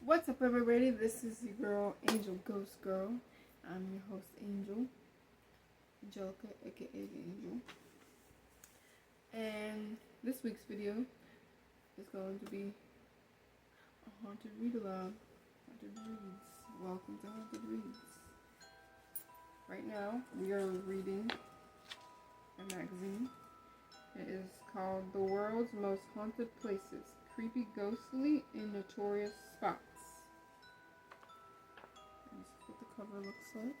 What's up, everybody? This is your girl, Angel Ghost Girl. I'm your host, Angelica, aka the Angel. And this week's video is going to be a haunted read aloud. Haunted reads. Welcome to Haunted Reads. Right now, we are reading a magazine. It is called The World's Most Haunted Places: Creepy, Ghostly, and Notorious Spots. And this is what the cover looks like.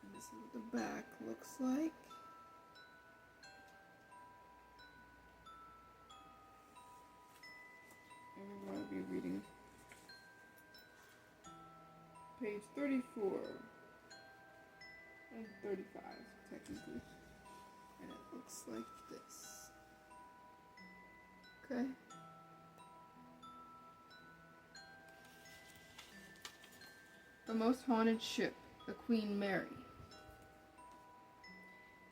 And this is what the back looks like. And we're going to be reading page 34 and 35, technically. And it looks like this. Okay. The Most Haunted Ship, the Queen Mary.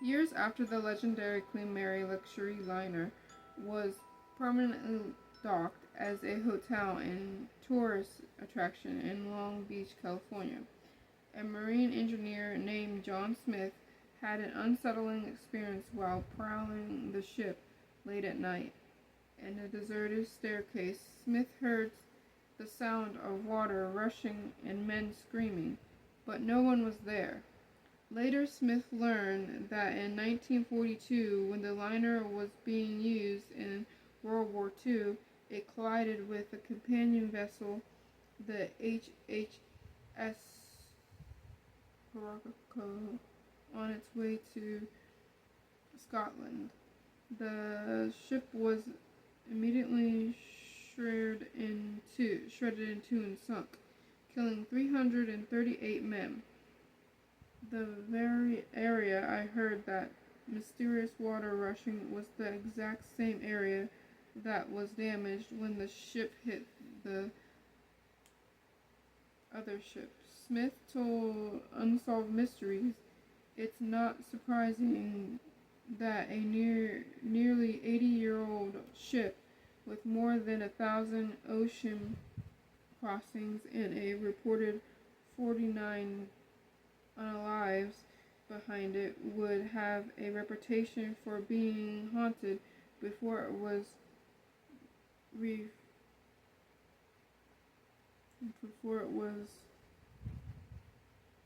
Years after the legendary Queen Mary luxury liner was permanently docked as a hotel and tourist attraction in Long Beach, California, a marine engineer named John Smith had an unsettling experience while prowling the ship late at night. In a deserted staircase, Smith heard the sound of water rushing and men screaming, but no one was there. Later, Smith learned that in 1942, when the liner was being used in World War II, it collided with a companion vessel, the HHS Paranormal, on its way to Scotland. The ship was immediately shredded in two and sunk, killing 338 men. The very area I heard that mysterious water rushing was the exact same area that was damaged when the ship hit the other ship. Smith told Unsolved Mysteries, "It's not surprising that a nearly 80-year-old ship with more than 1,000 ocean crossings and a reported 49 unalives behind it would have a reputation for being haunted before it was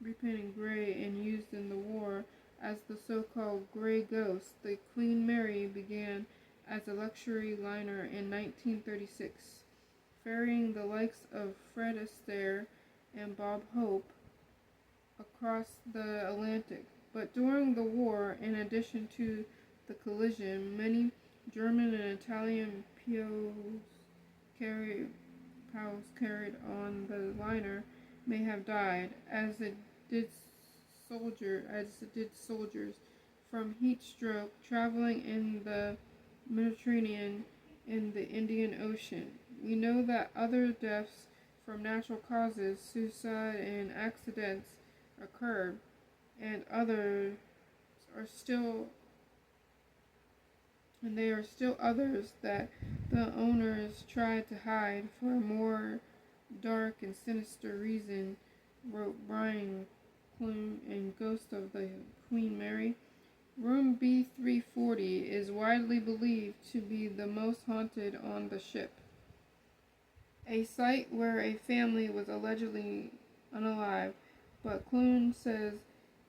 repainted gray and used in the war as the so-called Gray Ghost." The Queen Mary began as a luxury liner in 1936, ferrying the likes of Fred Astaire and Bob Hope across the Atlantic. But during the war, in addition to the collision, many German and Italian POWs carried on the liner may have died, as did soldiers from heat stroke traveling in the Mediterranean and the Indian Ocean. We know that other deaths from natural causes, suicide and accidents, occurred, and there are still others that the owners tried to hide for a more dark and sinister reason, wrote Brian Clune in Ghost of the Queen Mary. Room B340 is widely believed to be the most haunted on the ship, a site where a family was allegedly unalive, but Clune says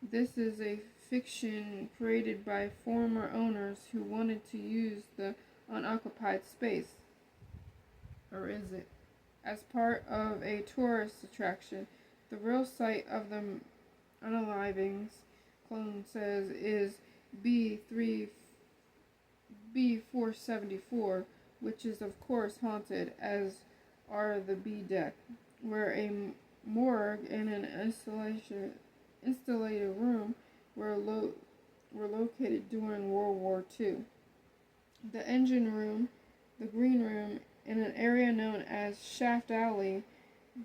this is a fiction created by former owners who wanted to use the unoccupied space, or is it, as part of a tourist attraction. The real site of the unalivings, Clune says, is B474, which is of course haunted, as are the B deck, where a morgue and an installated room were located during World War II. The engine room, the green room, and an area known as Shaft Alley,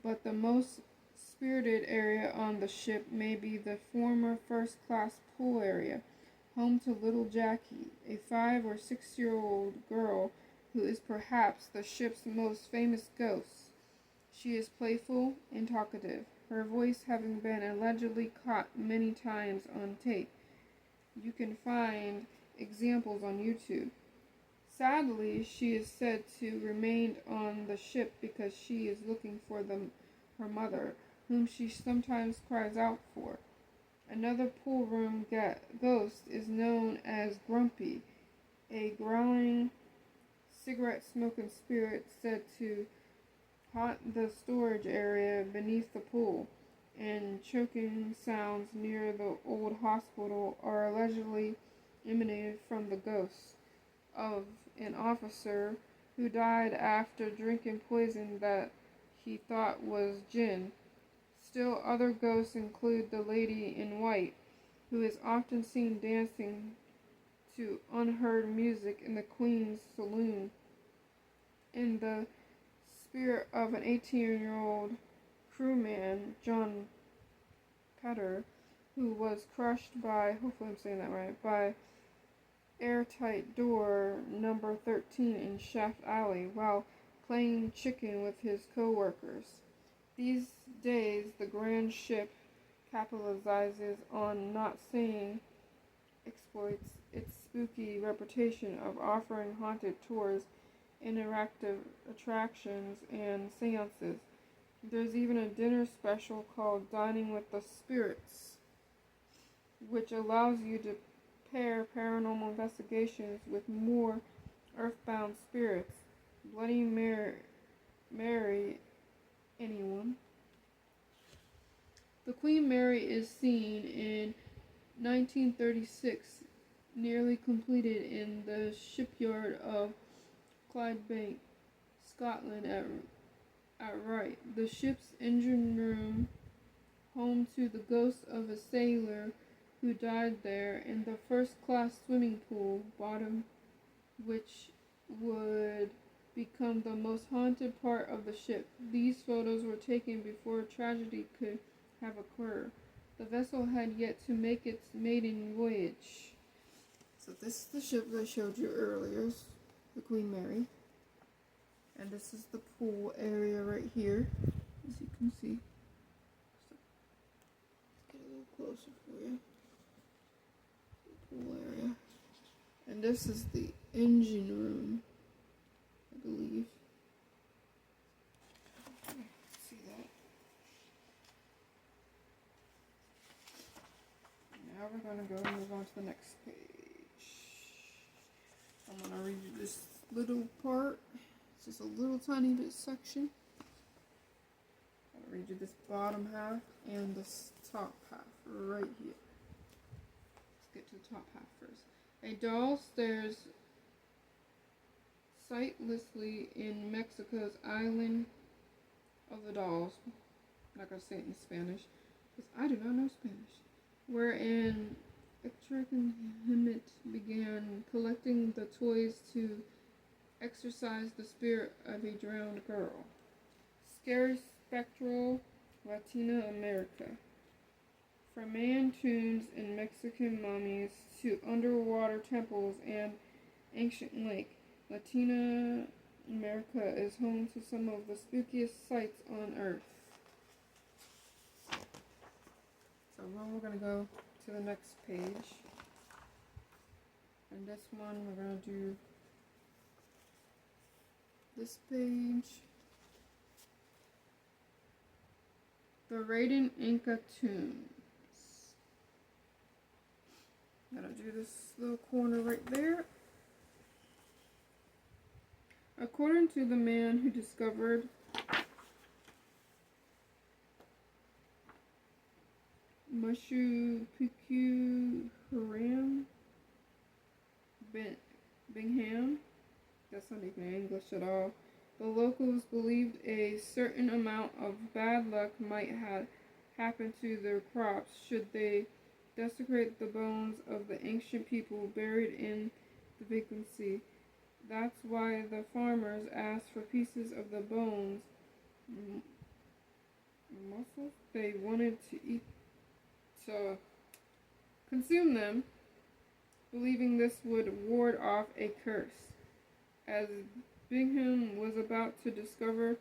but the most spirited area on the ship may be the former first-class pool area, home to little Jackie, a 5 or 6-year-old girl who is perhaps the ship's most famous ghost. She is playful and talkative, her voice having been allegedly caught many times on tape. You can find examples on YouTube. Sadly, she is said to remain on the ship because she is looking for her mother, whom she sometimes cries out for. Another pool room ghost is known as Grumpy, a growling, cigarette-smoking spirit said to haunt the storage area beneath the pool, and choking sounds near the old hospital are allegedly emanated from the ghost of an officer who died after drinking poison that he thought was gin. Still other ghosts include the lady in white, who is often seen dancing to unheard music in the Queen's saloon, and the spirit of an 18-year-old crewman, John Petter, who was crushed by, hopefully I'm saying that right, by airtight door number 13 in Shaft Alley while playing chicken with his co-workers. These days, the grand ship capitalizes on not saying exploits its spooky reputation of offering haunted tours, interactive attractions, and seances. There's even a dinner special called Dining with the Spirits, which allows you to pair paranormal investigations with more earthbound spirits. Bloody Mary, anyone? The Queen Mary is seen in 1936, nearly completed in the shipyard of Clydebank, Scotland at Wright. The ship's engine room, home to the ghost of a sailor who died there, and the first-class swimming pool bottom, which would become the most haunted part of the ship. These photos were taken before tragedy could have occurred. The vessel had yet to make its maiden voyage. So this is the ship that I showed you earlier, the Queen Mary. And this is the pool area right here, as you can see. So, let's get a little closer for you. The pool area. And this is the engine room, I believe. See that? Now we're going to go and move on to the next page. I'm going to read you this little part. It's just a little tiny bit section. I'll read you this bottom half and this top half right here. Let's get to the top half first. A doll stares sightlessly in Mexico's island of the dolls. I'm not going to say it in Spanish because I do not know Spanish. Where an extravagant began collecting the toys to exorcise the spirit of a drowned girl. Scary spectral Latina America. From Mayan tombs and Mexican mummies to underwater temples and ancient lake, Latina America is home to some of the spookiest sights on Earth. So now we're going to go to the next page. And this one we're going to do this page. The Raiden Inca Tombs. I'm going to do this little corner right there. According to the man who discovered Machu Picchu, Haram Bingham, that's not even English at all, the locals believed a certain amount of bad luck might have happened to their crops should they desecrate the bones of the ancient people buried in the vacancy. That's why the farmers asked for pieces of the bones, muscles they wanted to consume them, believing this would ward off a curse. As Bingham was about to discover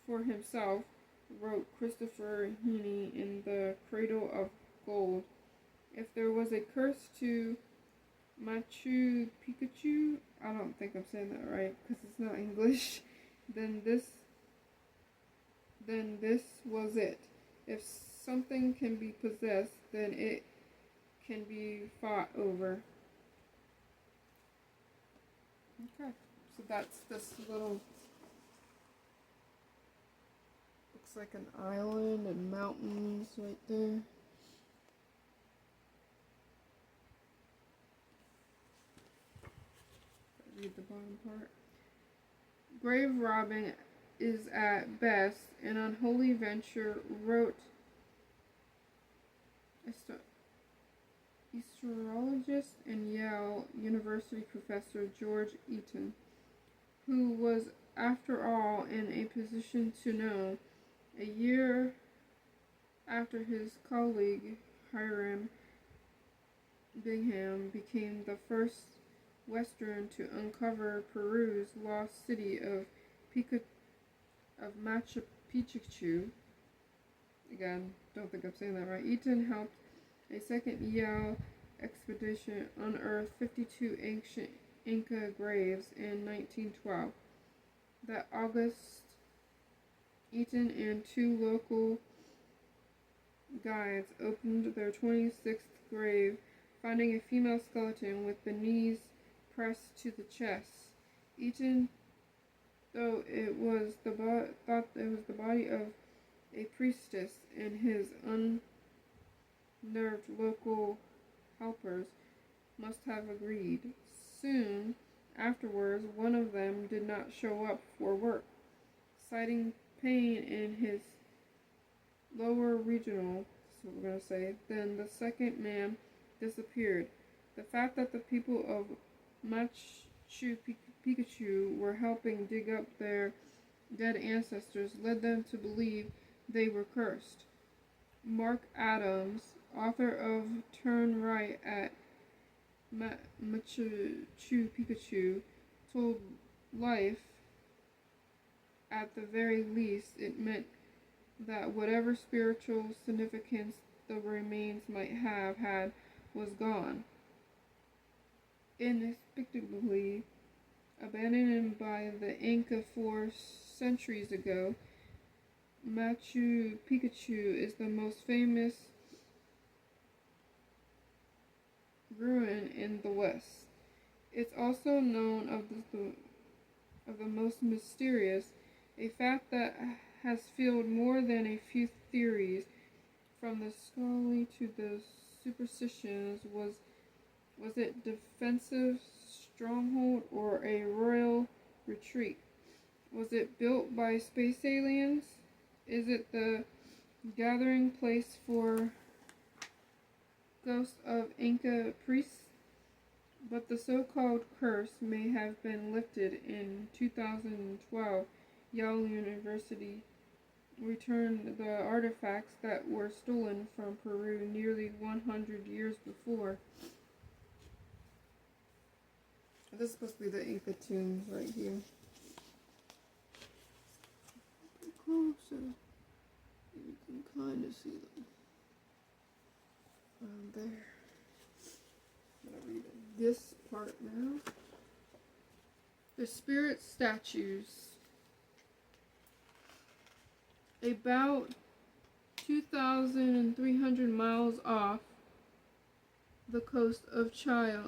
for himself, wrote Christopher Heaney in The Cradle of Gold, if there was a curse to Machu Picchu, I don't think I'm saying that right because it's not English, then this was it. If something can be possessed, then it can be fought over. Okay, so that's this little, looks like an island and mountains right there. Read the bottom part. Grave robbing is at best an unholy venture, wrote astrologist and Yale University professor George Eaton, who was, after all, in a position to know. A year after his colleague Hiram Bingham became the first Western to uncover Peru's lost city of Machu Picchu. Again, don't think I'm saying that right. Eaton helped a second Yale expedition unearth 52 ancient Inca graves in 1912. That August, Eaton and two local guides opened their 26th grave, finding a female skeleton with the knees pressed to the chest. Eaton, though it was thought it was the body of a priestess, and his unnerved local helpers must have agreed. Soon afterwards, one of them did not show up for work, citing pain in his lower regional, that's what we're going to say. Then the second man disappeared. The fact that the people of Machu Picchu were helping dig up their dead ancestors led them to believe they were cursed. Mark Adams, author of Turn Right at Machu Picchu, told Life, at the very least, it meant that whatever spiritual significance the remains might have had was gone. Inexplicably abandoned by the Inca 4 centuries ago, Machu Picchu is the most famous ruin in the West. It's also known of the most mysterious, a fact that has fueled more than a few theories, from the scholarly to the superstitions. Was it defensive stronghold or a royal retreat? Was it built by space aliens? Is it the gathering place for ghosts of Inca priests? But the so-called curse may have been lifted. In 2012, Yale University returned the artifacts that were stolen from Peru nearly 100 years before. This is supposed to be the Inca tombs right here. Closer. You can kind of see them around there. I'm going to read this part now. The spirit statues. About 2,300 miles off the coast of Chile,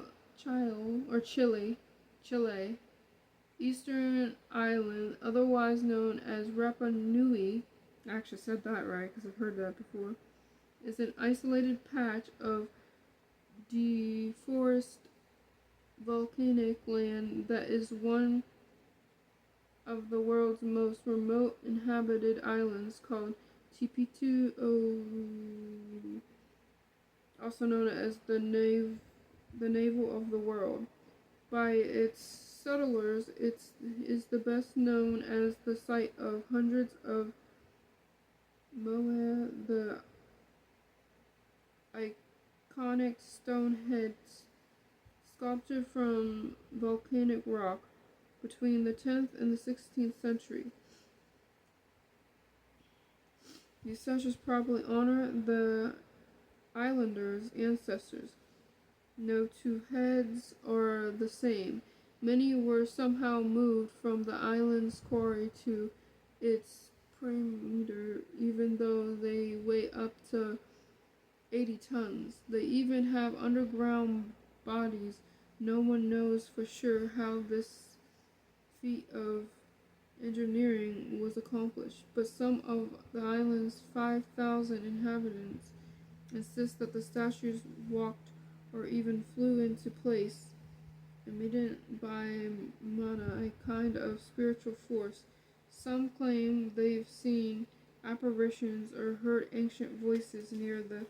Eastern Island, otherwise known as Rapa Nui, I actually said that right because I've heard that before, is an isolated patch of deforested volcanic land that is one of the world's most remote inhabited islands, called Tipitu, also known as the navel of the world. By its settlers, it is the best known as the site of hundreds of moai, the iconic stone heads sculpted from volcanic rock. between the 10th and the 16th century. These structures probably honor the islanders' ancestors. No two heads are the same. Many were somehow moved from the island's quarry to its perimeter, even though they weigh up to 80 tons. They even have underground bodies. No one knows for sure how this feat of engineering was accomplished, but some of the island's 5,000 inhabitants insist that the statues walked or even flew into place, emitted by mana, a kind of spiritual force. Some claim they've seen apparitions or heard ancient voices near the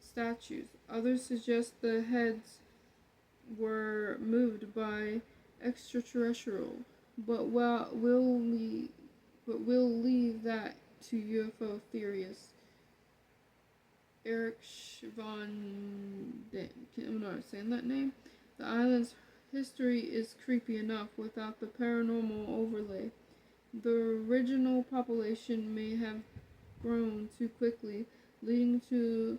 statues. Others suggest the heads were moved by extraterrestrial, but we'll leave that to UFO theorists. Eric Van Den. I'm not saying that name. The island's history is creepy enough without the paranormal overlay. The original population may have grown too quickly, leading to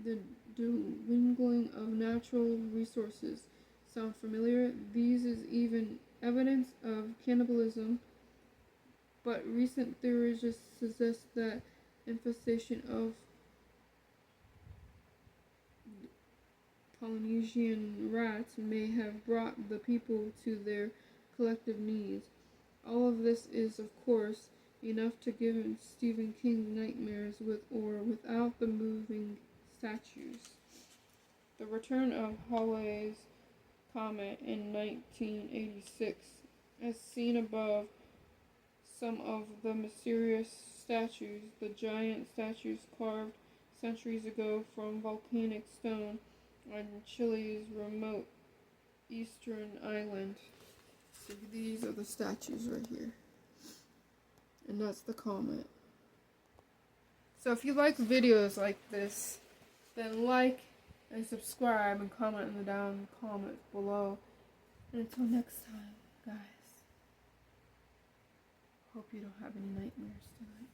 the dwindling of natural resources. Sound familiar? These is even evidence of cannibalism, but recent theories just suggest that infestation of Polynesian rats may have brought the people to their collective knees. All of this is, of course, enough to give Stephen King nightmares with or without the moving statues. The return of Halley's Comet in 1986, as seen above, some of the mysterious statues, the giant statues carved centuries ago from volcanic stone on Chile's remote eastern island. So these are the statues right here. And that's the comet. So if you like videos like this, then like and subscribe and comment in the down comments below. And until next time, guys, hope you don't have any nightmares tonight.